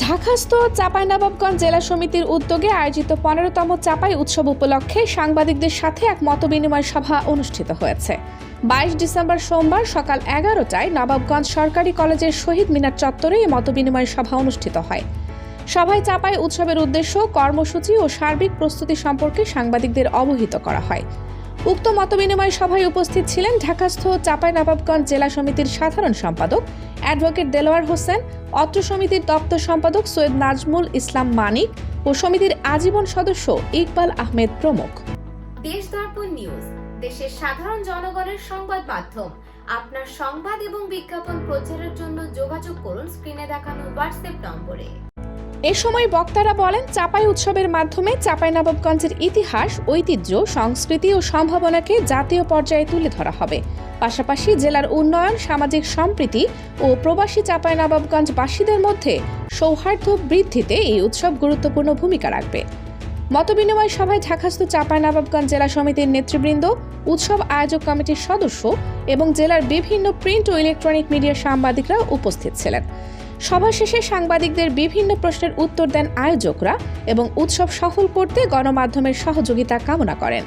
ঢাকাস্থ চাঁপাইনবাবগঞ্জ জেলা সমিতির উদ্যোগে আয়োজিত ১৫তম চাঁপাই উৎসব উপলক্ষে সাংবাদিকদের সাথে এক মতবিনিময় সভা অনুষ্ঠিত হয়েছে। ২২ ডিসেম্বর সোমবার সকাল ১১টায় নবাবগঞ্জ সরকারি কলেজের শহীদ মিনার চত্বরে এই মতবিনিময় সভা অনুষ্ঠিত হয়। সভায় চাঁপাই উৎসবের উদ্দেশ্য, কর্মসূচি ও সার্বিক প্রস্তুতি সম্পর্কে সাংবাদিকদের অবহিত করা হয়। উক্ত মতবিনিময় সভায় উপস্থিত ছিলেন ঢাকাস্থ চাঁপাইনবাবগঞ্জ জেলা সমিতির সাধারণ সম্পাদক অ্যাডভোকেট দেলোয়ার হোসেন, অত্র সমিতির দপ্তর সম্পাদক সৈয়দ নাজমুল ইসলাম মানিক ও সমিতির আজীবন সদস্য ইকবাল আহমেদ প্রমুখ। দেশ দর্পণ নিউজ, দেশের সাধারণ জনগণের সংবাদ মাধ্যম। আপনার সংবাদ এবং বিজ্ঞাপন প্রচারের জন্য যোগাযোগ করুন স্ক্রিনে দেখানো হোয়াটসঅ্যাপ নম্বরে। এ সময় বক্তারা বলেন, চাঁপাই উৎসবের মাধ্যমে চাঁপাইনবাবগঞ্জের ইতিহাস, ঐতিহ্য, সংস্কৃতি ও সম্ভাবনাকে জাতীয় পর্যায়ে তুলে ধরা হবে। পাশাপাশি জেলার উন্নয়ন, সামাজিক সম্প্রীতি ও প্রবাসী চাঁপাইনবাবগঞ্জবাসীদের মধ্যে সৌহার্দ্য বৃদ্ধিতে এই উৎসব গুরুত্বপূর্ণ ভূমিকা রাখবে। মতবিনিময় সভায় ঢাকাস্থ চাঁপাইনবাবগঞ্জ জেলা সমিতির নেতৃবৃন্দ, উৎসব আয়োজক কমিটির সদস্য এবং জেলার বিভিন্ন প্রিন্ট ও ইলেকট্রনিক মিডিয়ার সাংবাদিকরা উপস্থিত ছিলেন। সভা শেষে সাংবাদিকদের বিভিন্ন প্রশ্নের উত্তর দেন আয়োজকরা এবং উৎসব সফল করতে গণমাধ্যমের সহযোগিতা কামনা করেন।